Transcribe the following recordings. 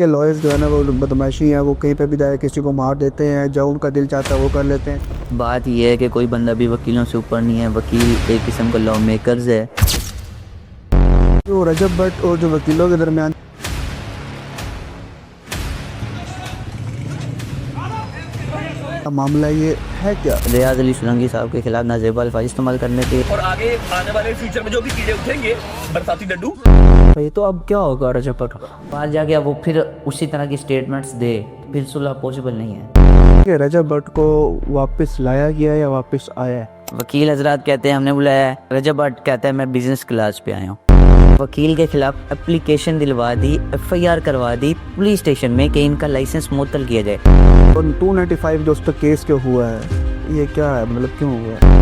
کہ لوئرز جو ہے نا وہ بدماشی ہیں، وہ کہیں پہ بھی جائے کسی کو مار دیتے ہیں، جو ان کا دل چاہتا ہے وہ کر لیتے ہیں۔ بات یہ ہے کہ کوئی بندہ بھی وکیلوں سے اوپر نہیں ہے، وکیل ایک قسم کا لا میکرز ہے۔ جو رجب بٹ اور جو وکیلوں کے درمیان معاملہ یہ ہے کیا؟ ریاض علی سرنگی صاحب کے خلاف نازیبا الفاظ استعمال کرنے کے، اور آگے آنے والے فیوچر میں جو بھی کیڑے اٹھیں گے برساتی ڈڈو، بھائی تو اب کیا ہوگا رجب بٹ باہر جا کے اب وہ پھر اسی طرح کی سٹیٹمنٹس دے، پھر صلح پاسبل نہیں ہے۔ کہ رجب بٹ کو واپس لایا گیا یا واپس آیا ہے؟ وکیل حضرات کہتے ہیں ہم نے بلایا ہے، رجب بٹ کہتا ہے میں بزنس کلاس پہ آیا ہوں۔ وکیل کے خلاف اپلیکیشن دلوا دی، ایف آئی آر کروا دی پولیس اسٹیشن میں کہ ان کا لائسنس معطل کیا جائے۔ اور 295 جو اس پہ کیس کیوں ہوا ہے، یہ کیا ہے، مطلب کیوں ہوا ہے؟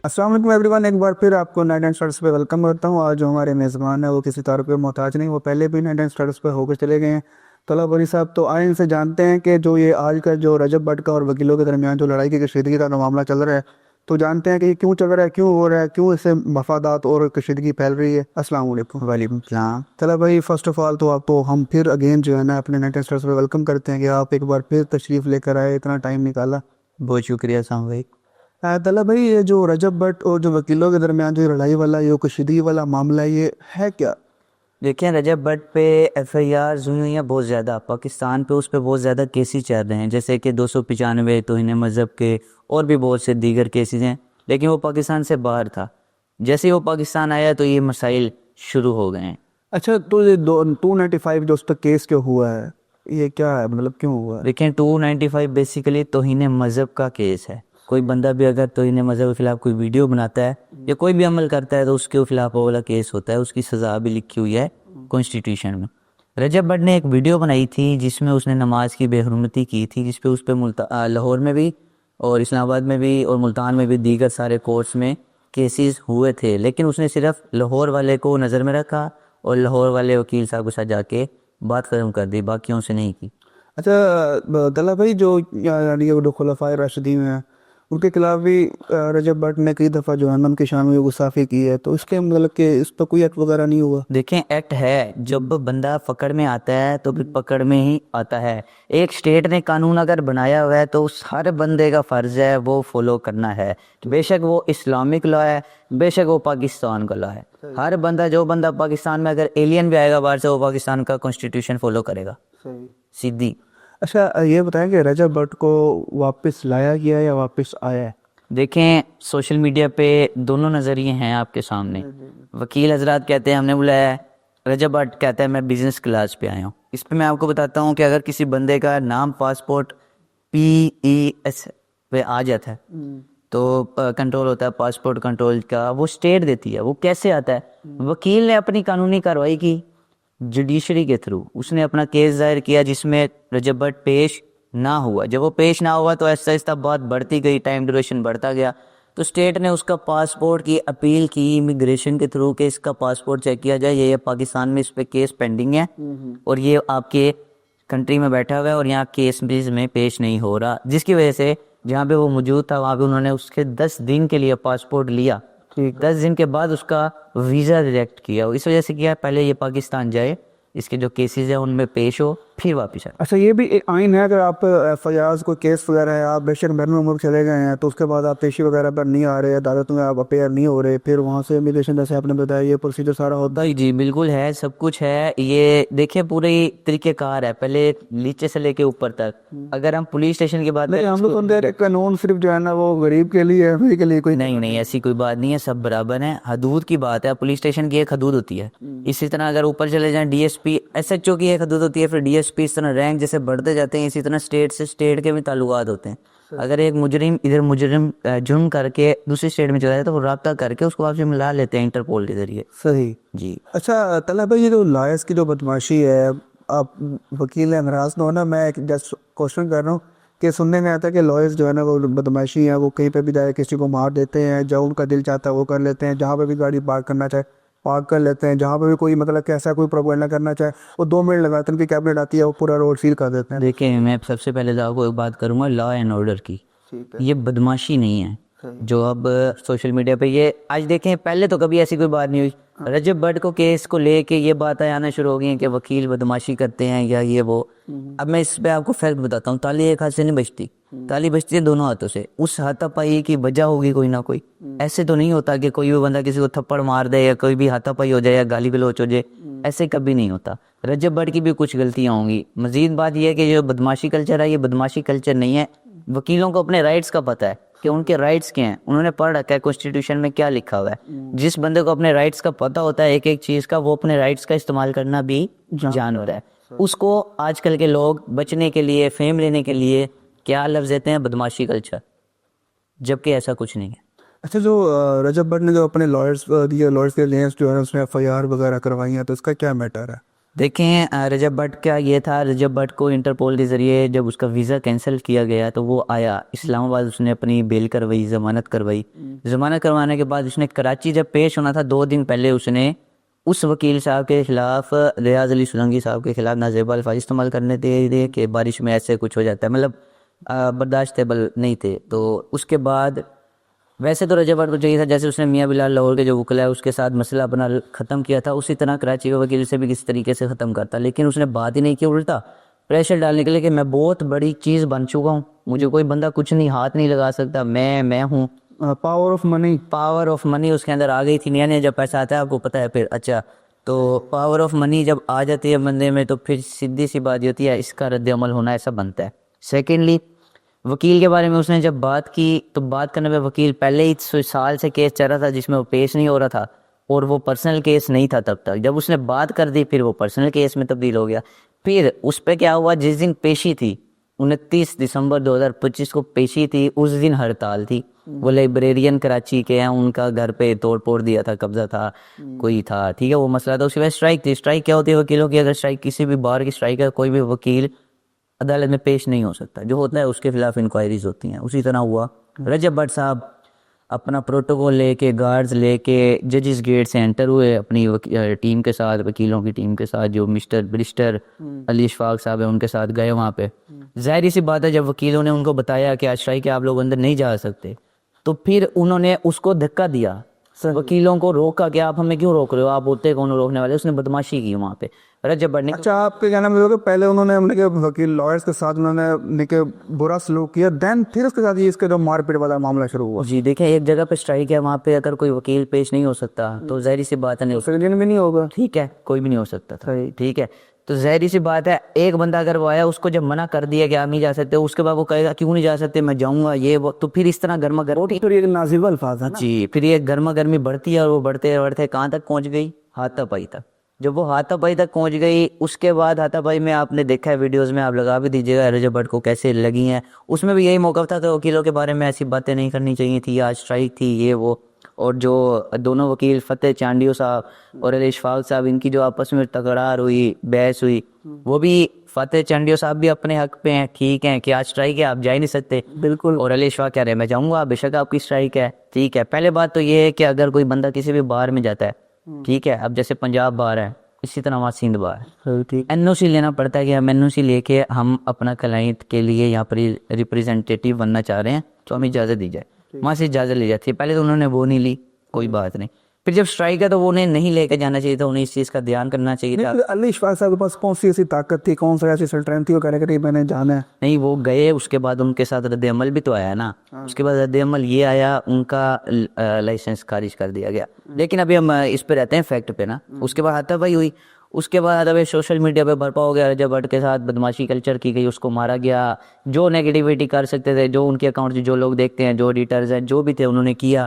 السلام علیکم ایوری ون، ایک بار پھر آپ کو نائٹ اینڈ اسٹارٹس پہ ویلکم کرتا ہوں۔ آج جو ہمارے میزبان ہیں وہ کسی طور پہ محتاج نہیں، وہ پہلے بھی نائٹ اینڈ اسٹارٹس پہ ہو کے چلے گئے ہیں۔ طلعت بری صاحب، تو آئے ان سے جانتے ہیں کہ جو یہ آج کا جو رجب بٹ کا اور وکیلوں کے درمیان جو لڑائی کی کشیدگی کا معاملہ چل رہا ہے، تو جانتے ہیں کہ یہ کیوں چل رہا ہے، کیوں ہو رہا ہے، کیوں اس سے مفادات اور کشیدگی پھیل رہی ہے۔ السلام علیکم۔ وعلیکم السلام۔ طلعت بھائی، فرسٹ آف آل تو آپ کو ہم پھر اگین جو ہے نا اپنے نائٹ اینڈ اسٹارٹس پہ ویلکم کرتے ہیں کہ آپ ایک بار پھر تشریف لے کر آئے، اتنا ٹائم نکالا، بہت شکریہ السلام بھائی۔ طلعت بھائی، یہ جو رجب بٹ اور جو وکیلوں کے درمیان جو لڑائی والا یہ کشیدگی والا معاملہ یہ ہے کیا؟ دیکھیں رجب بٹ پہ ایف آئی آر ہوئی ہیں بہت زیادہ، پاکستان پہ اس پہ بہت زیادہ کیسز چل رہے ہیں، جیسے کہ 295 توہین مذہب کے اور بھی بہت سے دیگر کیسز ہیں، لیکن وہ پاکستان سے باہر تھا۔ جیسے ہی وہ پاکستان آیا تو یہ مسائل شروع ہو گئے ہیں۔ اچھا، تو یہ 295 جو اس پہ کیس کیوں ہوا ہے، یہ کیا ہے، مطلب کیوں ہوا ہے؟ دیکھیں 295 بیسیکلی توہین مذہب کا کیس ہے۔ کوئی بندہ بھی اگر توہین مذہب کے خلاف کوئی ویڈیو بناتا ہے یا کوئی بھی عمل کرتا ہے تو اس کے خلاف وہ والا کیس ہوتا ہے، اس کی سزا بھی لکھی ہوئی ہے کانسٹیٹیوشن میں۔ رجب بٹ نے ایک ویڈیو بنائی تھی جس میں اس نے نماز کی بے حرمتی کی تھی، جس پہ اس پہ لاہور میں بھی اور اسلام آباد میں بھی اور ملتان میں بھی دیگر سارے کورٹس میں کیسز ہوئے تھے، لیکن اس نے صرف لاہور والے کو نظر میں رکھا اور لاہور والے وکیل صاحب کے ساتھ جا کے بات ختم کر دی، باقیوں سے نہیں کی۔ اچھا طلعت بھائی، جو یعنی کہ جو خلفائے راشدین ہیں ان کے خلاف بھی رجب بٹ نے کئی دفعہ جہنم کی شان میں گستاخی کی ہے، تو اس کے مطلب کہ اس پہ کوئی ایکٹ وغیرہ نہیں ہوا؟ دیکھیں ایکٹ ہے، جب بندہ پکڑ میں آتا ہے تو پھر پکڑ میں ہی آتا ہے۔ ایک اسٹیٹ نے قانون اگر بنایا ہوا ہے تو اس ہر بندے کا فرض ہے وہ فالو کرنا ہے، بے شک وہ اسلامک لا ہے، بے شک وہ پاکستان کا لا ہے۔ ہر بندہ، جو بندہ پاکستان میں اگر ایلین بھی آئے گا باہر سے، وہ پاکستان کا کانسٹیٹیوشن فالو کرے گا، سیدھی۔ اچھا، یہ بتائیں کہ رجب بٹ کو واپس لایا گیا یا واپس آیا ہے؟ دیکھیں سوشل میڈیا پہ دونوں نظریے ہیں آپ کے سامنے۔ وکیل حضرات کہتے ہیں ہم نے بلایا ہے، رجب بٹ کہتا ہے میں بزنس کلاس پہ آیا ہوں۔ اس پہ میں آپ کو بتاتا ہوں کہ اگر کسی بندے کا نام پاسپورٹ PES پہ آ جاتا ہے تو کنٹرول ہوتا ہے پاسپورٹ کنٹرول کا، وہ اسٹیٹ دیتی ہے، وہ کیسے آتا ہے؟ وکیل نے اپنی قانونی کارروائی کی جوڈیشری کے تھرو، اس نے اپنا کیس ظاہر کیا جس میں رجب بٹ پیش نہ ہوا۔ جب وہ پیش نہ ہوا تو آہستہ آہستہ بات بڑھتی گئی، ٹائم ڈیوریشن بڑھتا گیا، تو اسٹیٹ نے اس کا پاسپورٹ کی اپیل کی امیگریشن کے تھرو کہ اس کا پاسپورٹ چیک کیا جائے، یہ پاکستان میں اس پہ کیس پینڈنگ ہے اور یہ آپ کے کنٹری میں بیٹھا ہوا ہے اور یہاں کیس میں پیش نہیں ہو رہا، جس کی وجہ سے جہاں پہ وہ موجود تھا وہاں پہ انہوں نے اس کے 10 دن کے لیے پاسپورٹ لیا، 10 دن کے بعد اس کا ویزا ریجیکٹ کیا۔ اس وجہ سے کیا، پہلے یہ پاکستان جائے، اس کے جو کیسز ہیں ان میں پیش ہو، پھر واپس آئے۔ اچھا، یہ بھی ایک آئین ہے، اگر آپ ایف آئی آر کوئی کیس وغیرہ ہے، آپ بے شک بیرون ملک چلے گئے ہیں تو اس کے بعد آپ پیشی وغیرہ پر نہیں آ رہے، عدالتوں میں آپ اپیئر نہیں ہو رہے، پھر وہاں سے امیگریشن جیسے آپ نے بتایا یہ پروسیجر سارا ہوتا ہے؟ جی بالکل ہے، سب کچھ ہے۔ یہ دیکھیں پوری طریقہ کار ہے، پہلے نیچے سے لے کے اوپر تک۔ اگر ہم پولیس اسٹیشن کی بات نہیں، ہم لوگ اندر ایک قانون صرف جو ہے نا وہ غریب کے لیے ہے، امیر کے لیے کوئی نہیں ایسی کوئی بات نہیں ہے، سب برابر ہیں۔ حدود کی بات ہے، پولیس اسٹیشن کی ایک حدود ہوتی ہے، اسی طرح اگر اوپر چلے جائیں DSP SHO کی ایک حدود ہوتی ہے، پھر DSP، اس طرح رینک جیسے بڑھتے جاتے ہیں، اسی طرح اسٹیٹ سے اسٹیٹ کے بھی تعلقات ہوتے ہیں۔ اگر ایک مجرم ادھر جرم کر کے دوسری اسٹیٹ میں چلا جائے تو وہ رابطہ کر کے اس کو واپس ملا لیتے ہیں انٹرپول کے ذریعے۔ صحیح جی اچھا طلعت بھائی، یہ جو لائرس کی جو بدماشی ہے، آپ وکیل ناراض نہ ہونا، میں ایک جسٹ کوشچن کر رہا ہوں کہ سننے میں آتا ہے کہ لائرس جو ہے نا وہ بدماشی ہیں، وہ کہیں پہ بھی جائے کسی کو مار دیتے ہیں، جو ان کا دل چاہتا ہے وہ کر لیتے ہیں، جہاں پہ بھی گاڑی پارک کرنا چاہے پارک کر لیتے ہیں، جہاں پہ بھی کوئی مطلب کہ ایسا کوئی پروپیگنڈا کرنا چاہے وہ 2 منٹ لگاتے ہیں، ان کی کیبنٹ آتی ہے وہ پورا روڈ سیل کر دیتے ہیں۔ دیکھیں میں سب سے پہلے آپ کو ایک بات کروں گا، لا اینڈ آرڈر کی، یہ بدماشی نہیں ہے جو اب سوشل میڈیا پہ یہ آج دیکھیں، پہلے تو کبھی ایسی کوئی بات نہیں ہوئی۔ رجب بٹ کو کیس کو لے کے یہ باتیں آنا شروع ہو گئی ہیں کہ وکیل بدماشی کرتے ہیں یا یہ وہ. اب میں اس پہ آپ کو فیکٹ بتاتا ہوں. تالی ایک ہاتھ سے نہیں بجتی, تالی بجتی ہے دونوں ہاتھوں سے. اس ہاتھا پائی کی وجہ ہوگی کوئی نہ کوئی. ایسے تو نہیں ہوتا کہ کوئی بھی بندہ کسی کو تھپڑ مار دے یا کوئی بھی ہاتھا پائی ہو جائے یا گالی گلوچ ہو جائے, ایسے کبھی نہیں ہوتا. رجب بٹ کی بھی کچھ غلطیاں ہوں گی. مزید بات یہ ہے کہ جو بدماشی کلچر ہے یہ بدماشی کلچر نہیں ہے. وکیلوں کو اپنے رائٹس کا پتہ ہے کہ ان کے رائٹس کیا ہیں, انہوں نے پڑھ رکھا ہے کانسٹیٹیوشن میں کیا لکھا ہوا ہے. جس بندے کو اپنے رائٹس کا پتہ ہوتا ہے ایک ایک چیز کا, وہ اپنے رائٹس کا استعمال کرنا بھی جانتا ہے. اس کو آج کل کے لوگ بچنے کے لیے, فیم لینے کے لیے کیا لفظ دیتے ہیں, بدماشی کلچر, جبکہ ایسا کچھ نہیں ہے. اچھا, جو رجب بٹ نے جو اپنے لائرس کے اگینسٹ جو ہے اس نے FIR وغیرہ کروائی ہیں, تو اس کا کیا میٹر ہے؟ دیکھیں رجب بٹ کا یہ تھا, رجب بٹ کو انٹرپول کے ذریعے جب اس کا ویزا کینسل کیا گیا تو وہ آیا اسلام آباد, اس نے اپنی بیل کروائی, ضمانت کروائی. ضمانت کروانے کے بعد اس نے کراچی جب پیش ہونا تھا 2 دن پہلے اس نے اس وکیل صاحب کے خلاف, ریاض علی سلنگی صاحب کے خلاف نازیبا الفاظ استعمال کرنے تھے کہ بارش میں ایسے کچھ ہو جاتا ہے, مطلب برداشتیبل نہیں تھے. تو اس کے بعد ویسے تو رجب بٹ کو چاہیے تھا جیسے اس نے میاں بلال لاہور کے جو وکلا ہے اس کے ساتھ مسئلہ اپنا ختم کیا تھا, اسی طرح کراچی کے وکیل سے بھی کسی طریقے سے ختم کرتا. لیکن اس نے بات ہی نہیں کی, الٹا پریشر ڈالنے کے لیے کہ میں بہت بڑی چیز بن چکا ہوں, مجھے کوئی بندہ کچھ نہیں, ہاتھ نہیں لگا سکتا, میں ہوں. Power of money, power of money اس کے اندر آ گئی تھی. نیا جب پیسہ آتا ہے آپ کو پتہ ہے پھر. اچھا, تو پاور آف منی جب آ جاتی ہے بندے میں تو پھر سیدھی سی بات ہوتی ہے اس کا رد عمل ہونا ایسا بنتا ہے. سیکنڈلی وکیل کے بارے میں اس نے جب بات کی تو بات کرنے پہ وکیل پہلے ہی سال سے کیس چل رہا تھا جس میں وہ پیش نہیں ہو رہا تھا, اور وہ پرسنل کیس نہیں تھا تب تک. جب اس نے بات کر دی پھر وہ پرسنل کیس میں تبدیل ہو گیا. پھر اس پہ کیا ہوا, جس دن پیشی تھی 29 دسمبر 2025 کو پیشی تھی, اس دن ہڑتال تھی. وہ لائبریرین کراچی کے ہیں, ان کا گھر پہ توڑ پھوڑ دیا تھا, قبضہ تھا, کوئی تھا, ٹھیک ہے, وہ مسئلہ تھا. اس کے بعد اسٹرائک تھی. اسٹرائک کیا ہوتی ہے وکیلوں کی, اگر اسٹرائک کسی بھی بار کی اسٹرائک ہے, کوئی بھی وکیل عدالت میں پیش نہیں ہو سکتا, جو ہوتا ہے اس کے خلاف انکوائریز ہوتی ہیں. اسی طرح ہوا. رجب بٹ صاحب اپنا پروٹوکول لے کے, گارڈز لے کے ججز گیٹ سے انٹر ہوئے اپنی ٹیم کے ساتھ, وکیلوں کی ٹیم کے ساتھ, جو مسٹر برسٹر علی اشفاق صاحب ہیں ان کے ساتھ گئے وہاں پہ. ظاہری سی بات ہے جب وکیلوں نے ان کو بتایا کہ آج کہ آپ لوگ اندر نہیں جا سکتے, تو پھر انہوں نے اس کو دھکا دیا, وکیلوں کو روکا کہ آپ ہمیں کیوں روک رہے ہو, آپ ہوتے کون روکنے والے. اس نے بدماشی کی وہاں پہ رجب بٹ نے. اچھا, آپ کے کہنا مطلب کہ پہلے انہوں نے اپنے وکیل لائرس کے ساتھ انہوں نے کہ برا سلوک کیا, دین پھر اس کے ساتھ یہ اس کے جو مار پیٹ والا معاملہ شروع ہوا. جی دیکھیں, ایک جگہ پہ اسٹرائک ہے, وہاں پہ اگر کوئی وکیل پیش نہیں ہو سکتا تو ظاہری سی بات ہے نہیں ہو سکتا. بھی نہیں ہوگا, ٹھیک ہے, کوئی بھی نہیں ہو سکتا تھا, ٹھیک ہے. تو ظاہری سی بات ہے ایک بندہ اگر وہ آیا, اس کو جب منع کر دیا کہ آپ نہیں جا سکتے, اس کے بعد وہ کہے گا کیوں نہیں جا سکتے, میں جاؤں گا, یہ وہ, تو پھر اس طرح گرما گرمی, پھر یہ نازیبا الفاظ ہے نا. جی, پھر یہ گرما گرمی بڑھتی ہے, اور وہ بڑھتے بڑھتے کہاں تک پہنچ گئی, ہاتھا پائی تک. جب وہ ہاتھا پائی تک پہنچ گئی, اس کے بعد ہاتھا پائی میں آپ نے دیکھا ہے ویڈیوز میں, آپ لگا بھی دیجیے گا رجب بٹ کو کیسے لگی ہیں. اس میں بھی یہی موقف تھا کہ وکیلوں کے بارے میں ایسی باتیں نہیں کرنی چاہیے تھی, آج اسٹرائک تھی, یہ وہ. اور جو دونوں وکیل فتح چانڈیو صاحب اور علی اشفاق صاحب, ان کی جو آپس میں تکرار ہوئی, بحث ہوئی, وہ بھی فتح چانڈیو صاحب بھی اپنے حق پہ ہیں, ٹھیک ہے, کہ آج اسٹرائک ہے, آپ جا ہی نہیں سکتے. بالکل. اور علی اشفاق کہہ رہے ہیں میں جاؤں گا, بے شک آپ کی اسٹرائک ہے, ٹھیک ہے. پہلے بات تو یہ ہے کہ اگر کوئی بندہ کسی بھی بار میں جاتا ہے, ٹھیک ہے, اب جیسے پنجاب بار ہے, اسی طرح وہاں سندھ بار ہے, NOC لینا پڑتا ہے کہ ہم NOC لے کے ہم اپنا کلائنٹ کے لیے یہاں پر ریپریزنٹیٹیو بننا چاہ رہے ہیں, تو ہمیں اجازت دی جائے. وہاں سے اجازت لی جاتی ہے. پہلے تو انہوں نے وہ نہیں لی, کوئی بات نہیں. پھر جب اسٹرائک ہے تو وہ انہیں نہیں لے کے جانا چاہیے تھا, انہیں اس چیز کا دھیان کرنا چاہیے تھا. علی اشفاق صاحب کے پاس کون سی ایسی طاقت تھی, کون سا ایسی سلطنت تھی وہ کہہ رہے کہ میں نے جانا ہے؟ نہیں, وہ گئے, اس کے بعد ان کے ساتھ رد عمل بھی تو آیا نا. اس کے بعد رد عمل یہ آیا, ان کا لائسنس خارج کر دیا گیا. لیکن ابھی ہم اس پہ رہتے ہیں فیکٹ پہ نا. اس کے بعد ہاتھا پائی ہوئی, اس کے بعد ابھی سوشل میڈیا پہ برپا ہو گیا, رجب بٹ کے ساتھ بدماشی کلچر کی گئی, اس کو مارا گیا. جو نیگیٹیویٹی کر سکتے تھے, جو ان کے اکاؤنٹ جو لوگ دیکھتے ہیں, جو ایڈیٹرز ہیں, جو بھی تھے, انہوں نے کیا.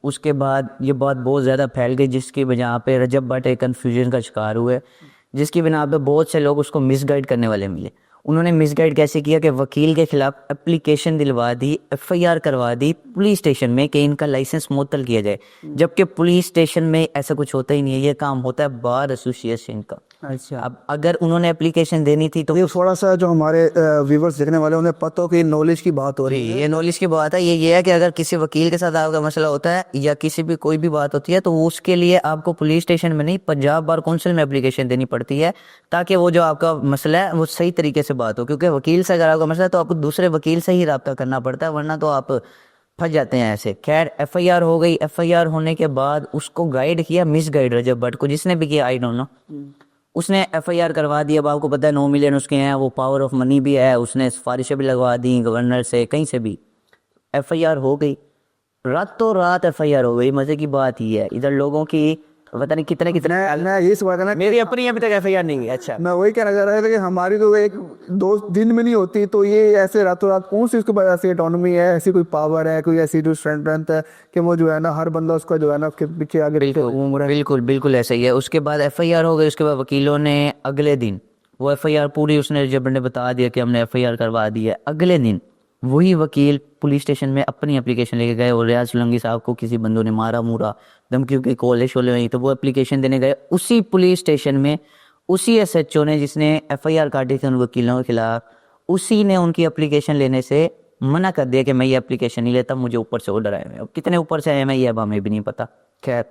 اس کے بعد یہ بات بہت زیادہ پھیل گئی, جس کی وجہ پہ رجب بٹ ایک کنفیوژن کا شکار ہوئے, جس کی بنا پہ بہت سے لوگ اس کو مس گائیڈ کرنے والے ملے. انہوں نے مس گائیڈ کیسے کیا کہ وکیل کے خلاف اپلیکیشن دلوا دی, FIR کروا دی پولیس اسٹیشن میں کہ ان کا لائسنس معطل کیا جائے, جبکہ پولیس اسٹیشن میں ایسا کچھ ہوتا ہی نہیں ہے, یہ کام ہوتا ہے بار ایسوسیشن کا. اچھا, اب اگر انہوں نے اپلیکیشن دینی تھی تو یہ تھوڑا سا جو ہمارے ویورز دیکھنے والے انہیں پتہ ہو کہ نالج کی بات ہو رہی ہے. یہ نالج کی بات ہے. یہ ہے کہ اگر کسی وکیل کے ساتھ آپ کا مسئلہ ہوتا ہے یا کسی بھی کوئی بھی بات ہوتی ہے, تو اس کے لیے آپ کو پولیس اسٹیشن میں نہیں, پنجاب بار کونسل میں اپلیکیشن دینی پڑتی ہے, تاکہ وہ جو آپ کا مسئلہ ہے وہ صحیح طریقے سے بات ہو. کیونکہ وکیل سے اگر آپ کا مسئلہ ہے تو آپ کو دوسرے وکیل سے ہی رابطہ کرنا پڑتا ہے, ورنہ تو آپ پھنس جاتے ہیں ایسے. خیر ایف آئی آر ہو گئی. ایف آئی آر ہونے کے بعد اس کو گائیڈ کیا مس گائیڈ رجب بٹ کو, جس نے بھی کیا آئی ڈونٹ نو, اس نے ایف آئی آر کروا دی. اب آپ کو پتہ ہے 9 ملین اس کے ہیں, وہ پاور آف منی بھی ہے, اس نے سفارشیں بھی لگوا دی گورنر سے, کہیں سے بھی. ایف آئی آر ہو گئی, راتوں رات ایف آئی آر ہو گئی. مزے کی بات یہ ہے ادھر لوگوں کی پتہ نہیں کتنے میں یہ بات ہے نا, میری اپنی ابھی تک ایف آئی آر نہیں ہے. اچھا میں وہی کہنا چاہ رہا تھا کہ ہماری تو ایک 2 دن میں نہیں ہوتی, تو یہ ایسے راتوں رات کون سی اس کے پاس ایسی اٹانومی ہے, ایسی کوئی پاور ہے, کوئی ایسی جو اسٹرینتھ ہے کہ وہ جو ہے نا ہر بندہ اس کا جو ہے نا اس کے پیچھے آگے گھوم رہا ہے. بالکل بالکل ایسا ہی ہے. اس کے بعد ایف آئی آر ہو گئی. اس کے بعد وکیلوں نے اگلے دن وہ ایف آئی آر پوری اس نے جب نے بتا دیا کہ ہم نے ایف آئی آر کروا دی ہے, اگلے دن وہی وکیل پولیس اسٹیشن میں اپنی اپلیکیشن لے کے گئے. اور ریاض سولنگی صاحب کو کسی بندوں نے مارا مورا, دھمکیوں کی کولے شولے ہوئی, تو وہ اپلیکیشن دینے گئے اسی پولیس اسٹیشن میں. اسی ایس ایچ او نے جس نے ایف آئی آر کاٹی تھی ان وکیلوں کے خلاف, اسی نے ان کی اپلیکیشن لینے سے منع کر دیا کہ میں یہ اپلیکیشن نہیں لیتا, مجھے اوپر سے آرڈر آئے ہوئے. اب کتنے اوپر سے آئے ہیں یہ اب ہمیں بھی نہیں پتا. خیر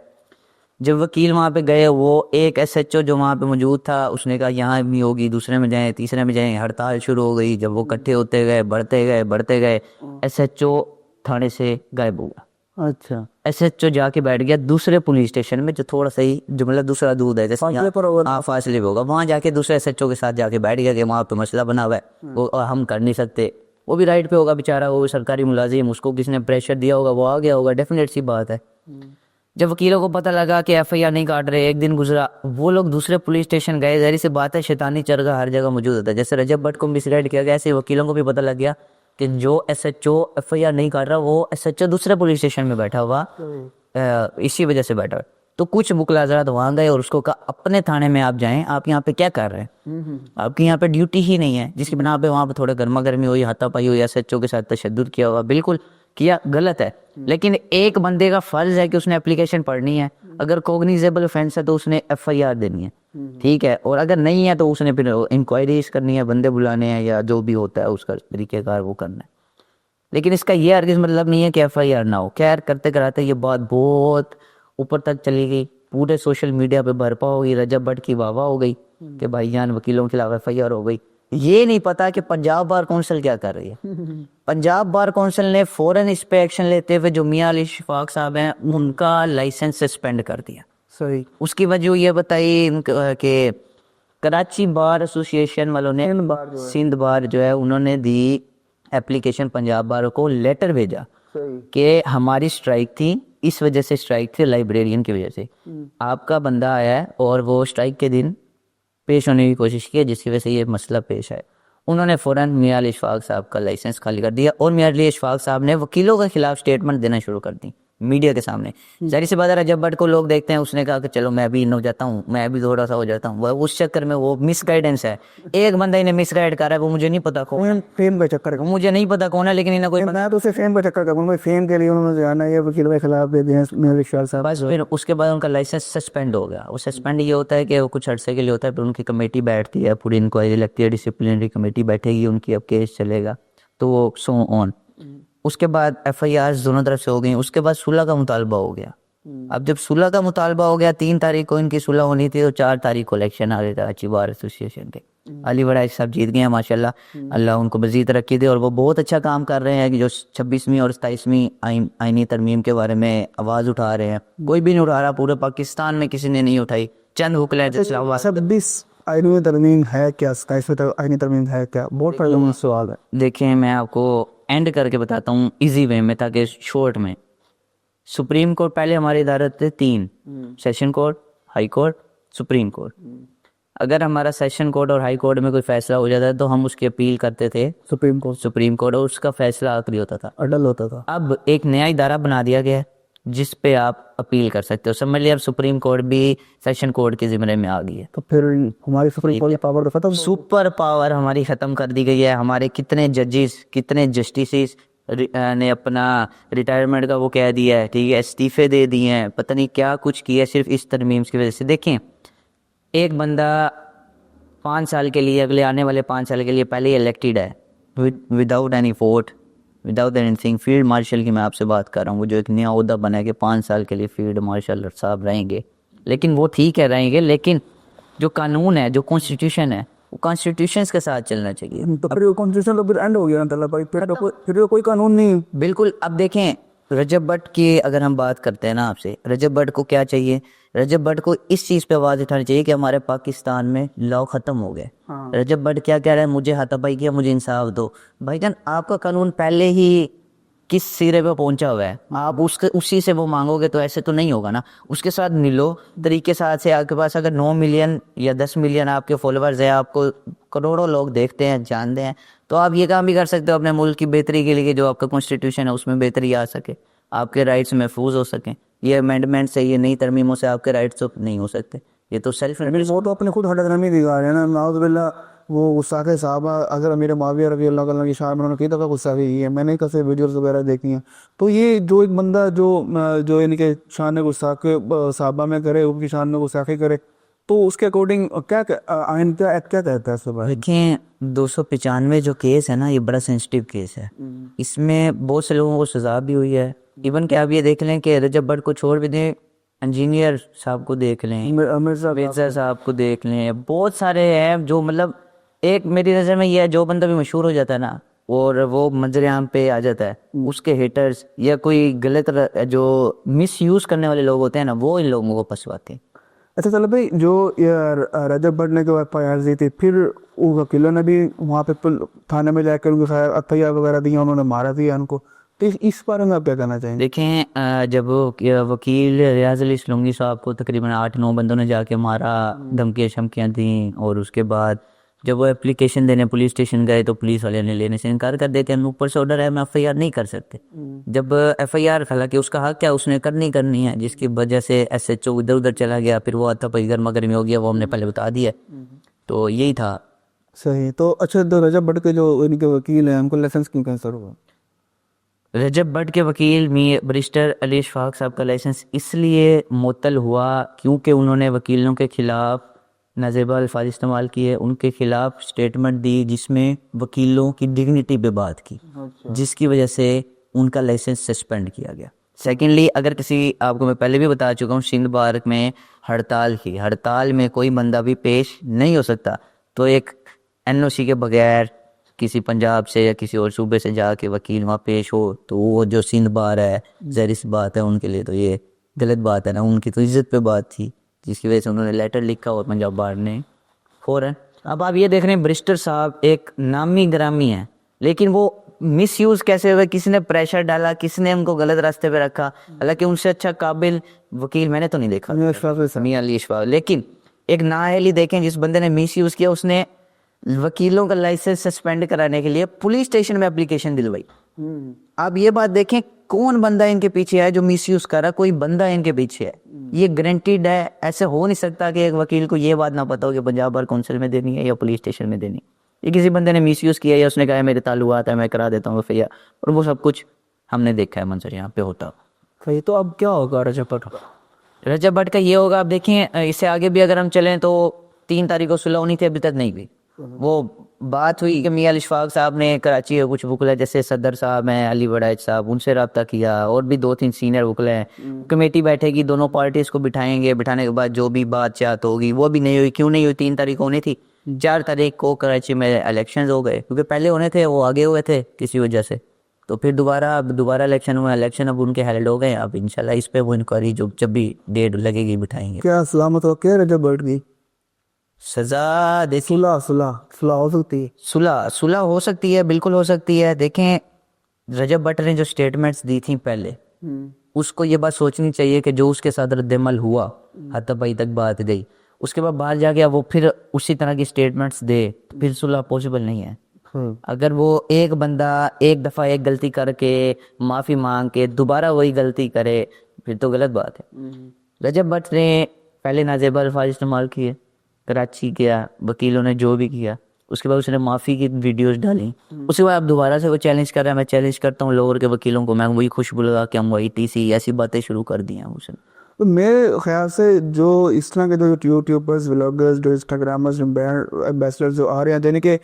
جب وکیل وہاں پہ گئے, وہ ایک ایس ایچ او جو وہاں پہ موجود تھا اس نے کہا یہاں بھی ہوگی, دوسرے میں جائیں, تیسرے میں جائیں. ہڑتال شروع ہو گئی. جب وہ اکٹھے ہوتے گئے, بڑھتے گئے, ایس ایچ او تھانے سے غائب ہوا. اچھا, ایس ایچ او جا کے بیٹھ گیا دوسرے پولیس اسٹیشن میں, جو تھوڑا سا ہی جو مطلب دوسرا دودھ ہے جیسے فاصلے پہ ہوگا, وہاں جا کے دوسرے ایس ایچ او کے ساتھ جا کے بیٹھ گیا کہ وہاں پہ مسئلہ بنا ہوا ہے, وہ ہم کر نہیں سکتے. وہ بھی رائٹ پہ ہوگا بیچارہ, وہ سرکاری ملازم, اس کو کسی نے پریشر دیا ہوگا, وہ آ گیا ہوگا, ڈیفینیٹ سی بات ہے. جب وکیلوں کو پتہ لگا کہ ایف آئی آر نہیں کاٹ رہے, ایک دن گزرا, وہ لوگ دوسرے پولیس اسٹیشن گئے. ظاہر سی بات ہے شیطانی چرگا ہر جگہ موجود ہوتا ہے. جیسے رجب بٹ کو مس گائیڈ کیا گیا, ایسے وکیلوں کو بھی پتہ لگ گیا کہ جو S H O F I R نہیں کاٹ رہا, وہ ایس ایچ او دوسرے پولیس اسٹیشن میں بیٹھا ہوا, اسی وجہ سے بیٹھا. تو کچھ وکلا حضرات وہاں گئے اور اس کو کہا اپنے تھانے میں آپ جائیں, آپ یہاں پہ کیا کر رہے ہیں, آپ کی یہاں پہ ڈیوٹی ہی نہیں ہے. جس کی بنا پہ وہاں پہ تھوڑا گرما گرمی ہوئی, ہاتھا پائی ہوئی, ایس ایچ او کے ساتھ تشدد کیا ہوا, بالکل کیا, غلط ہے. لیکن ایک بندے کا فرض ہے کہ اس نے اپلیکیشن پڑھنی ہے. اگر کوگنیزیبل offense ہے تو اس نے ایف آئی آر دینی ہے, ٹھیک ہے. اور اگر نہیں ہے تو اس نے پھر انکوائریز کرنی ہے, بندے بلانے ہیں, یا جو بھی ہوتا ہے اس کا طریقہ کار وہ کرنا ہے. لیکن اس کا یہ ہرگز مطلب نہیں ہے کہ ایف آئی آر نہ ہو. خیر کرتے کراتے یہ بات بہت اوپر تک چلی گئی, پورے سوشل میڈیا پہ برپا ہو گئی. رجب بٹ کی واہ واہ ہو گئی کہ بھائی جان وکیلوں کے خلاف ایف آئی آر ہو گئی. یہ نہیں پتا کہ پنجاب بار کونسل کیا کر رہی ہے. پنجاب بار کونسل نے فوراً اس پہ ایکشن لیتے ہوئے جو میاں علی شفاق صاحب ہیں ان کا لائسنس سسپینڈ کر دیا. صحیح. اس کی وجہ یہ بتائی کہ کراچی بار ایسوسی ایشن والوں نے, سندھ بار جو ہے انہوں نے دی اپلیکیشن پنجاب بار کو, لیٹر بھیجا کہ ہماری اسٹرائک تھی, اس وجہ سے اسٹرائک تھی, لائبریرین کی وجہ سے. آپ کا بندہ آیا ہے اور وہ اسٹرائک کے دن پیش ہونے کی کوشش کی, جس کی وجہ سے یہ مسئلہ پیش ہے. انہوں نے فوراً میاں علی اشفاق صاحب کا لائسنس خالی کر دیا, اور میاں علی اشفاق صاحب نے وکیلوں کے خلاف اسٹیٹمنٹ دینا شروع کر دی میڈیا کے سامنے. ظاہر سی بات ہے رجب بٹ کو لوگ دیکھتے ہیں, اس نے کہا کہ چلو میں بھی ہو جاتا ہوں, میں بھی تھوڑا سا ہو جاتا ہوں. اس چکر میں وہ مس گائیڈنس ہے, ایک بندہ انہیں مس گائیڈ کر رہا ہے, وہ مجھے نہیں پتا کون, فیم کا چکر ہے, مجھے نہیں پتا کون ہے, لیکن انہیں کوئی میں تو اسے فیم کا چکر کروں گا. فیم کے لیے انہوں نے جانا یہ وکیلوں کے خلاف دے دیا میرے خیال صاحب. بس. پھر اس کے بعد ان کا لائسنس سسپینڈ ہو گیا. وہ سسپینڈ یہ ہوتا ہے کہ وہ کچھ عرصے کے لیے ہوتا ہے, پھر ان کی کمیٹی بیٹھتی ہے, پوری انکوائری لگتی ہے, ڈسپلنری کمیٹی بیٹھے گی, ان کی اب کیس چلے گا, تو وہ سو آن. اس کے بعد ایف آئی آر دونوں طرف سے ہو گئی. اس کے بعد صلح کا مطالبہ ہو گیا. اب جب صلح کا مطالبہ ہو گیا, 3 تاریخ کو ان کی صلح ہونی تھی, تو 4 تاریخ کو الیکشن آ گیا تھا کراچی بار ایسوسی ایشن کے. علی وڑائچ صاحب جیت گئے ہیں ماشاءاللہ, اللہ ان کو مزید ترقی دے. اور وہ بہت اچھا کام کر رہے ہیں کہ جو 26ویں اور 27ویں آئینی ترمیم کے بارے میں آواز اٹھا رہے ہیں. کوئی بھی نہیں اٹھا رہا, پورے پاکستان میں کسی نے نہیں اٹھائی. چند حکلیں 26 آئینی ترمیم ہے کیا, 27 آئینی ترمیم ہے کیا, بہت بڑا سوال ہے. دیکھیں میں آپ کو اینڈ کر کے بتاتا ہوں ایزی وے میں, تاکہ شورٹ میں. سپریم کورٹ پہلے ہماری عدالت تھے 3, session court, high court, supreme court. اگر ہمارا سیشن کورٹ اور ہائی کورٹ میں کوئی فیصلہ ہو جاتا ہے تو ہم اس کی اپیل کرتے تھے سپریم کورٹ, اور اس کا فیصلہ آخری ہوتا تھا, اڈل ہوتا تھا. اب ایک نیا ادارہ بنا دیا گیا ہے جس پہ آپ اپیل کر سکتے ہو. سمجھ لیے اب سپریم کورٹ بھی سیشن کورٹ کے زمرے میں آ گئی ہے. تو پھر ہماری سپریم کورٹ کی پاور تو ختم, سپر پاور ہماری ختم کر دی گئی ہے. ہمارے کتنے ججز, کتنے جسٹسز نے اپنا ریٹائرمنٹ کا وہ کہہ دیا ہے, ٹھیک ہے, استعفے دے دیے ہیں, پتہ نہیں کیا کچھ کیا صرف اس ترمیم کی وجہ سے. دیکھیں ایک بندہ 5 سال کے لیے, اگلے آنے والے 5 سال کے لیے پہلے ہی الیکٹڈ ہے, without any vote, without any thing. Field marshal کی میں آپ سے بات کر رہا ہوں, وہ جو ایک نیا عہدہ بنا ہے کہ 5 سال کے لیے فیلڈ مارشل صاحب رہیں گے. لیکن وہ ٹھیک ہے رہیں گے, لیکن جو قانون ہے, جو کانسٹیٹیوشن ہے, وہ کانسٹیٹیوشنس کے ساتھ چلنا چاہیے. تو پھر کانسٹیٹیوشن تو پھر اینڈ ہو گیا نا طلب بھائی, پھر کوئی قانون نہیں. بالکل. اب دیکھیں رجب بٹ کی اگر ہم بات کرتے ہیں نا آپ سے, رجب بٹ کو کیا چاہیے, رجب بٹ کو اس چیز پہ آواز اٹھانی چاہیے کہ ہمارے پاکستان میں لا ختم ہو گئے. رجب بٹ کیا کہہ رہا ہے, مجھے ہاتھا پائی کیا, مجھے انصاف دو. بھائی جان آپ کا قانون پہلے ہی کس سرے پہ پہنچا ہوا ہے, آپ اسی سے وہ مانگو گے تو ایسے تو نہیں ہوگا نا. اس کے ساتھ ملو طریقے ساتھ سے. آپ کے پاس اگر 9 ملین یا 10 ملین آپ کے فالوورز ہیں, آپ کو کروڑوں لوگ دیکھتے ہیں جانتے ہیں, تو آپ یہ کام بھی کر سکتے ہو اپنے ملک کی بہتری کے لیے, جو آپ کا کانسٹیٹیوشن ہے اس میں بہتری آ سکے, آپ کے رائٹس محفوظ ہو سکیں. یہ امینڈمنٹ سے, یہ نئی ترمیموں سے آپ کے رائٹس تو نہیں ہو سکتے. یہ تو سیلف وہ تو اپنے خود ہٹا نامی دکھا رہے ہیں نا. نعوذ باللہ وہ غصہ کے صحابہ اگر امیر معاویہ رضی اللہ عنہ کی شان میں انہوں نے کئی دفعہ غصہ کی ہے, میں نے کیسے ویڈیوز وغیرہ دیکھی ہیں. تو یہ جو ایک بندہ جو ان کے شان گستاخی صحابہ میں کرے, ان کی شان میں گستاخی کرے, تو اس کے اکارڈنگ کیا آئین کیا ایکٹ کیا کہتا ہے اس کے؟ دیکھیں 295 جو کیس ہے نا, یہ بڑا سینسٹیو کیس ہے. اس میں بہت سے لوگوں کو سزا بھی ہوئی ہے. ایون کہ آپ یہ دیکھ لیں کہ رجب بٹ کو چھوڑ بھی دیں, انجینئر صاحب کو دیکھ لیں, مرزا صاحب کو دیکھ لیں, بہت سارے ہیں جو مطلب ایک میری نظر میں یہ ہے, جو بندہ بھی مشہور ہو جاتا ہے نا اور وہ منظر عام پہ آ جاتا ہے, اس کے ہیٹرز یا کوئی غلط جو مس یوز کرنے والے لوگ ہوتے ہیں نا, وہ ان لوگوں کو پھنسواتے ہیں. اچھا چلو بھائی, جو یہ رجب بٹ نے جو ایف آئی آر دی تھی, پھر وکیلوں نے بھی وہاں پہ تھانے میں جا کر ان کو ایف آئی آر وغیرہ دیا, انہوں نے مارا دیا ان کو, تو اس بارے میں آپ کیا کہنا چاہیں گے؟ دیکھیں جب وکیل ریاض علی سلونگی صاحب کو تقریباً 8-9 بندوں نے جا کے مارا, دھمکیاں شمکیاں دیں, اور اس کے بعد جب وہ اپلیکیشن دینے پولیس اسٹیشن گئے تو پولیس والے نے لینے سے انکار کر دیتے ہیں. اوپر سے آرڈر ہے, ہم ایف آئی آر نہیں کر سکتے. جب ایف آئی آر, حالانکہ اس کا حق کیا, اس نے کرنی ہے, جس کی وجہ سے ایس ایچ او ادھر ادھر چلا گیا, پھر وہ ہاتھا پائی گرما گرمی ہو گیا, وہ ہم نے پہلے بتا دیا. تو یہی تھا. صحیح. تو اچھا, رجب بٹ کے جو ان کے وکیل ہیں, ان کو لائسنس کیوں کینسل ہوا؟ رجب بٹ کے وکیل بریسٹر علی اشفاق صاحب کا لائسنس اس لیے معطل ہوا کیونکہ انہوں نے وکیلوں کے خلاف نازیبہ الفاظ استعمال کیے, ان کے خلاف سٹیٹمنٹ دی جس میں وکیلوں کی ڈگنیٹی پہ بات کی, جس کی وجہ سے ان کا لائسنس سسپینڈ کیا گیا. سیکنڈلی, اگر کسی, آپ کو میں پہلے بھی بتا چکا ہوں, سندھ بار میں ہڑتال میں کوئی بندہ بھی پیش نہیں ہو سکتا, تو ایک این او سی کے بغیر کسی پنجاب سے یا کسی اور صوبے سے جا کے وکیل وہاں پیش ہو, تو وہ جو سندھ بار ہے, ظاہر سی بات ہے ان کے لیے تو یہ غلط بات ہے نا, ان کی تو عزت پہ بات تھی, جس کی وجہ سے انہوں نے لیٹر لکھا اور پنجاب بار نے فوراً. اب آپ یہ دیکھ رہے ہیں بریسٹر صاحب ایک نامی گرامی ہیں, لیکن وہ مس یوز کیسے ہوئے, کسی نے پریشر ڈالا, کسی نے ان کو غلط راستے پہ رکھا. حالانکہ ان سے اچھا قابل وکیل میں نے تو نہیں دیکھا, میاں علی اشفاق, لیکن ایک نااہلی دیکھیں جس بندے نے مس یوز کیا, اس نے وکیلوں کا لائسنس سسپینڈ کرانے کے لیے پولیس اسٹیشن میں اپلیکیشن دلوائی. آپ یہ بات دیکھیں کون بندہ ان کے پیچھے ہے جو مس یوز کر رہا, کوئی بندہ ان کے پیچھے ہے, یہ گارنٹیڈ ہے. ایسے ہو نہیں سکتا کہ ایک وکیل کو یہ بات نہ پتا ہو کہ پنجاب بار کونسل میں دینی ہے یا پولیس اسٹیشن میں دینی. یہ کسی بندے نے مس یوز کیا یا اس نے کہا میرے تعلقات ہے میں کرا دیتا ہوں ایف آئی آر, اور وہ سب کچھ ہم نے دیکھا ہے منظر یہاں پہ ہوتا. صحیح. تو اب کیا ہوگا رجب بٹ کا؟ یہ ہوگا, آپ دیکھیں اس سے آگے بھی اگر ہم چلیں تو 3 تاریخ کو صلح ہونی تھی, ابھی تک نہیں ہوئی. وہ بات ہوئی کہ میاں علی اشفاق صاحب نے کراچی کے کچھ وکلا جیسے صدر صاحب ہیں, علی وڑائچ صاحب, ان سے رابطہ کیا, اور بھی 2-3 سینئر وکلا ہیں. کمیٹی بیٹھے گی, دونوں پارٹیز کو بٹھائیں گے, بٹھانے کے بعد جو بھی بات چیت ہوگی, وہ بھی نہیں ہوئی. کیوں نہیں ہوئی؟ 3 تاریخ ہونی تھی, 4 تاریخ کو کراچی میں الیکشنز ہو گئے, کیونکہ پہلے ہونے تھے وہ آگے ہوئے تھے کسی وجہ سے, تو پھر دوبارہ الیکشن ہوا. الیکشن اب ان کے ہیلڈ ہو گئے. اب انشاءاللہ اس پہ وہ انکوائری جب بھی ڈیٹ لگے گی بٹھائیں گے. کیا سلامت ہو کیا رجب بٹ کی سزا دیکھیں, صلح ہو سکتی ہے؟ صلح ہو سکتی ہے, بالکل ہو سکتی ہے. دیکھیں رجب بٹ نے جو سٹیٹمنٹس دی تھیں پہلے, اس کو یہ بات سوچنی چاہیے کہ جو اس کے ساتھ رد عمل ہوا, ہاتھا پائی تک بات گئی, اس کے بعد باہر جا کے وہ پھر اسی طرح کی سٹیٹمنٹس دے, پھر صلح پاسبل نہیں ہے. اگر وہ ایک بندہ ایک دفعہ ایک غلطی کر کے معافی مانگ کے دوبارہ وہی غلطی کرے, پھر تو غلط بات ہے. رجب بٹ نے پہلے نازیبہ الفاظ استعمال کیے, کراچی گیا, وکیلوں نے جو بھی کیا, اس کے بعد اس نے معافی کی ویڈیوز ڈالیں. اس کے بعد اب دوبارہ سے وہ چیلنج کر رہا ہے, میں چیلنج کرتا ہوں لوور کے وکیلوں کو, میں وہی خوشبو لگا کہ ہم وہی TC, ایسی باتیں شروع کر دی ہیں اس نے. تو میرے خیال سے جو اس طرح کے جو یوٹیوبرز, ولاگرز, جو انسٹاگرامرز, ایمبیسڈرز جو آ رہے ہیں, یعنی کہ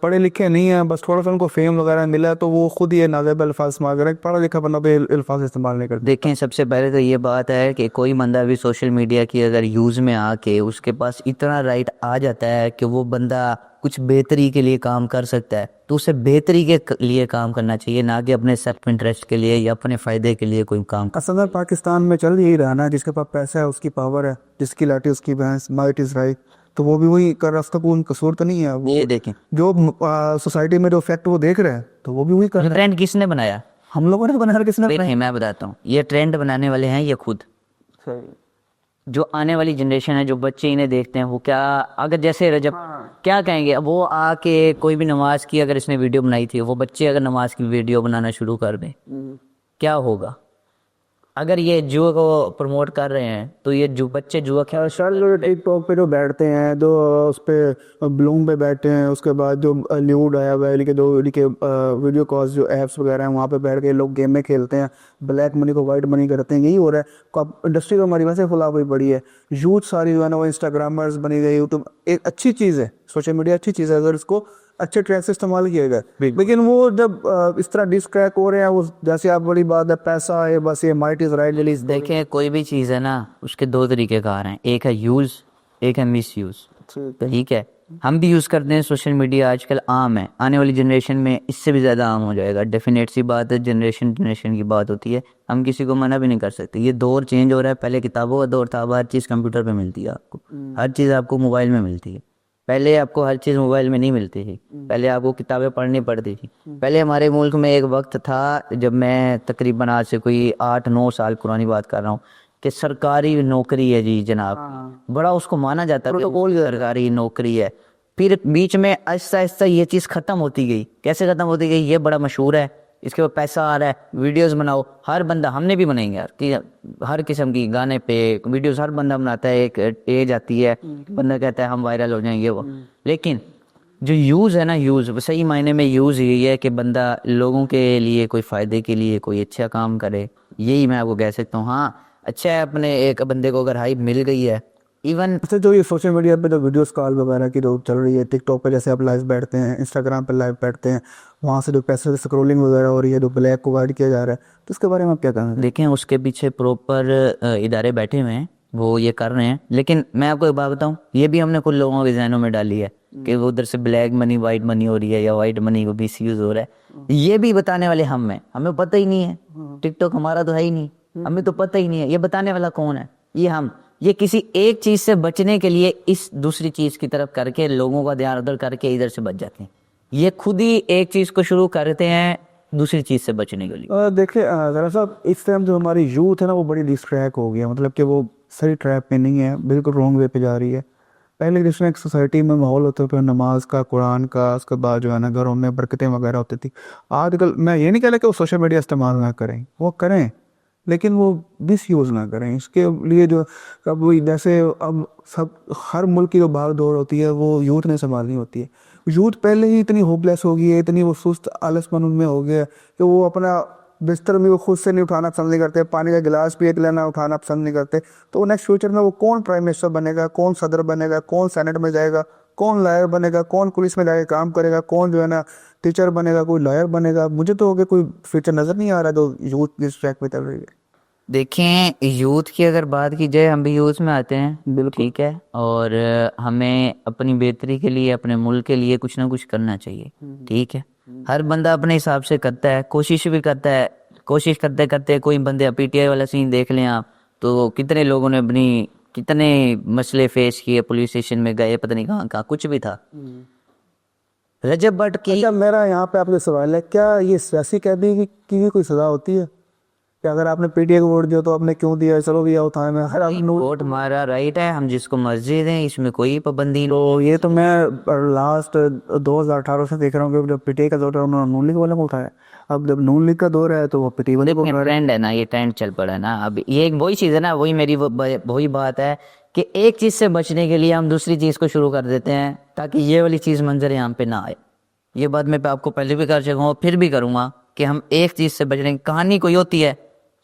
پڑھے لکھے نہیں ہیں, بس تھوڑا سا ان کو فیم وغیرہ ملا تو وہ خود یہ نازیب الفاظ استعمال کر رہے ہیں. پڑھا لکھا بندہ بھی الفاظ استعمال نہیں کرتا. دیکھیں سب سے پہلے تو یہ بات ہے کہ کوئی بندہ بھی سوشل میڈیا کی اگر یوز میں آ کے اس کے پاس اتنا رائٹ آ جاتا ہے کہ وہ بندہ کچھ بہتری کے لیے کام کر سکتا ہے, تو اسے بہتری کے لیے کام کرنا چاہیے, نہ کہ اپنے سیلف انٹرسٹ کے لیے یا اپنے فائدے کے لیے کوئی کام. اصل میں پاکستان میں چل یہی رہا نا, جس کے پاس پیسہ ہے اس کی پاور ہے, جس کی لاٹھی اس کی بھینس, مائٹ از رائٹ, تو وہ بھی وہی کر رہا, اس کا کوئی قصور تو نہیں ہے. وہ یہ دیکھیں جو سوسائٹی میں جو افیکٹ وہ دیکھ رہے ہیں تو وہ بھی وہی کر رہے ہیں. ٹرینڈ کس نے بنایا؟ ہم لوگوں نے بنا, کس نے بنایا؟ نہیں, میں بتاتا ہوں, یہ ٹرینڈ بنانے والے ہیں یہ خود. جو آنے والی جنریشن ہے, جو بچے انہیں دیکھتے ہیں, وہ کیا اگر جیسے رجب کیا کہیں گے, وہ آ کے کوئی بھی نماز کی اگر اس نے ویڈیو بنائی تھی, وہ بچے اگر نماز کی ویڈیو بنانا شروع کر دیں کیا ہوگا؟ اگر یہ جوا کو پروموٹ کر رہے ہیں تو یہ جو بچے جوا کھیل سر جو ٹک ٹاک پہ جو بیٹھتے ہیں, جو اس پہ بلوم پہ بیٹھتے ہیں, اس کے بعد جو لیوڈ آیا ہوا ہے, جو ویڈیو کالز جو ایپس وغیرہ ہیں وہاں پہ بیٹھ کے لوگ گیمیں کھیلتے ہیں, بلیک منی کو وائٹ منی کرتے ہیں, یہی ہو رہا ہے. انڈسٹری تو ہماری ویسے فلا ہوئی پڑی ہے, یوتھ ساری جو ہے نا وہ انسٹاگرامرز بنی گئی. یوٹیوب ایک اچھی چیز ہے, سوشل میڈیا اچھی چیز ہے اگر اس کو اچھے ٹریک سے استعمال کیا گیا, لیکن وہ جب اس طرح ڈسٹریکٹ ہو رہے ہیں, وہ جیسے آپ بڑی بات ہے پیسہ ہے, بس یہ مائٹ از رائٹ. دیکھیں کوئی بھی چیز ہے نا اس کے دو طریقے کار ہیں, ایک ہے یوز, ایک ہے مس یوز. ٹھیک ہے, ہم بھی یوز کرتے ہیں سوشل میڈیا, آج کل عام ہے, آنے والی جنریشن میں اس سے بھی زیادہ عام ہو جائے گا. ڈیفینیٹ سی بات ہے, جنریشن کی بات ہوتی ہے, ہم کسی کو منع بھی نہیں کر سکتے. یہ دور چینج ہو رہا ہے, پہلے کتابوں کا دور تھا, اب ہر چیز کمپیوٹر پہ ملتی ہے آپ کو, ہر چیز آپ کو موبائل میں ملتی ہے. پہلے آپ کو ہر چیز موبائل میں نہیں ملتی تھی, پہلے آپ کو کتابیں پڑھنی پڑتی تھی. پہلے ہمارے ملک میں ایک وقت تھا, جب میں تقریباً آج سے کوئی 8-9 سال پرانی بات کر رہا ہوں, کہ سرکاری نوکری ہے جی جناب, بڑا اس کو مانا جاتا ہے کہ سرکاری نوکری ہے. پھر بیچ میں آہستہ آہستہ یہ چیز ختم ہوتی گئی. کیسے ختم ہوتی گئی؟ یہ بڑا مشہور ہے, اس کے اوپر پیسہ آ رہا ہے, ویڈیوز بناؤ, ہر بندہ, ہم نے بھی بنائی گے یار, کہ ہر قسم کی گانے پہ ویڈیوز ہر بندہ بناتا ہے. ایک ایج آتی ہے, بندہ کہتا ہے ہم وائرل ہو جائیں گے وہ. لیکن جو یوز ہے نا, یوز صحیح معنی میں یوز یہی ہے کہ بندہ لوگوں کے لیے کوئی فائدے کے لیے کوئی اچھا کام کرے, یہی میں آپ کو کہہ سکتا ہوں. ہاں اچھا ہے, اپنے ایک بندے کو اگر ہائپ مل گئی ہے, ایون جو یہ سوشل میڈیا پہ جو ویڈیوز کال وغیرہ کی جو چل رہی ہے, ٹک ٹاک پہ جیسے آپ لائیو بیٹھتے ہیں, انسٹاگرام پہ لائیو بیٹھتے ہیں, وہاں سے جو پیسے اسکرولنگ وغیرہ ہو رہی ہے, جو بلیک کو وائٹ کیا جا رہا ہے, تو اس کے بارے میں آپ کیا کہیں گے؟ دیکھیں اس کے پیچھے پروپر ادارے بیٹھے ہوئے ہیں, وہ یہ کر رہے ہیں. لیکن میں آپ کو ایک بات بتاؤں, یہ بھی ہم نے کچھ لوگوں کے ذہنوں میں ڈالی ہے کہ وہ ادھر سے بلیک منی وائٹ منی ہو رہی ہے, یا وائٹ منی کو مس یوز ہو رہا ہے. یہ بھی بتانے والے ہم ہیں, ہمیں پتہ ہی نہیں ہے. ٹک ٹاک ہمارا تو ہے ہی نہیں, ہمیں تو پتہ ہی نہیں ہے. یہ بتانے والا کون ہے؟ یہ ہم. یہ کسی ایک چیز سے بچنے کے لیے اس دوسری چیز کی طرف کر کے لوگوں کا دھیان ادھر کر کے ادھر سے بچ جاتے ہیں. یہ خود ہی ایک چیز کو شروع کرتے ہیں دوسری چیز سے بچنے کے لیے. دیکھیں ذرا صاحب, اس ٹائم جو ہماری یوتھ ہے نا وہ بڑی ڈسٹریکٹ ہو گیا, مطلب کہ وہ صحیح ٹریک پہ نہیں ہے, بالکل رانگ وے پہ جا رہی ہے. پہلے جس میں ایک سوسائٹی میں ماحول ہوتا تھا نماز کا, قرآن کا, اس کے بعد جو ہے نا گھروں میں برکتیں وغیرہ ہوتی تھی. آج کل میں یہ نہیں کہہ رہا کہ وہ سوشل میڈیا استعمال نہ کریں, وہ کریں, لیکن وہ مس یوز نہ کریں. اس کے لیے جو اب جیسے اب سب ہر ملک کی جو بھاگ دوڑ ہوتی ہے وہ یوتھ نے سنبھالنی ہوتی ہے. یوتھ پہلے ہی اتنی ہوپ لیس ہو گئی ہے, اتنی وہ سست آلس پن ان میں ہو گیا کہ وہ اپنا بستر میں وہ خود سے نہیں اٹھانا پسند نہیں کرتے, پانی کا گلاس بھی ایک لینا اٹھانا پسند نہیں کرتے. تو نیکسٹ فیوچر میں وہ کون پرائم منسٹر بنے گا, کون صدر بنے گا, کون سینٹ میں جائے گا, کون لائر بنے گا, کون پولیس میں جا کے کام کرے گا, کون جو ہے نا ٹیچر بنے گا, کوئی لائر بنے گا. مجھے تو کوئی فیوچر نظر نہیں آ رہا جو یوتھ اس ٹریک پہ چل رہی ہے. دیکھیں یوتھ کی اگر بات کی جائے, ہم بھی یوتھ میں آتے ہیں, بالکل ٹھیک ہے, اور ہمیں اپنی بہتری کے لیے اپنے ملک کے لیے کچھ نہ کچھ کرنا چاہیے. ٹھیک ہے, ہر بندہ اپنے حساب سے کرتا ہے, کوشش بھی کرتا ہے. کوشش کرتے کرتے کوئی بندے پی ٹی آئی والا سین دیکھ لیں آپ, تو کتنے لوگوں نے اپنی کتنے مسئلے فیس کیے, پولیس اسٹیشن میں گئے, پتہ نہیں کہاں کہاں, کچھ بھی تھا. رجب بٹ کی اچھا, میرا یہاں پہ آپ سے سوال ہے, کیا یہ سیاسی قیدی کی بھی کوئی سزا ہوتی ہے کہ اگر آپ نے پی ٹی آئی کو ووٹ دیا تو آپ نے کیوں دیا, چلو بھی آؤ تھا میں ووٹ ہمارا رائٹ ہے, ہم جس کو مرضی دیں, اس میں کوئی پابندی نہیں. تو یہ تو میں لاسٹ 2018 سے دیکھ رہا ہوں کہ جب پی ٹی آئی کا دور ہے انہوں نے نون لیگ والوں کو اٹھایا. اب جب نون لیگ کا دور ہے تو وہ پی ٹی آئی والے کو اٹھا رہے ہیں. ٹرینڈ ہے نا, یہ ٹرینڈ چل پڑا ہے نا. اب یہ ایک وہی چیز ہے نا, وہی میری وہی بات ہے کہ ایک چیز سے بچنے کے لیے ہم دوسری چیز کو شروع کر دیتے ہیں تاکہ یہ والی چیز منظر عام پہ نہ آئے. یہ بات میں آپ کو پہلے بھی کر چکا ہوں, پھر بھی کروں گا کہ ہم ایک چیز سے بچنے کی کہانی کوئی ہوتی ہے,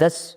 10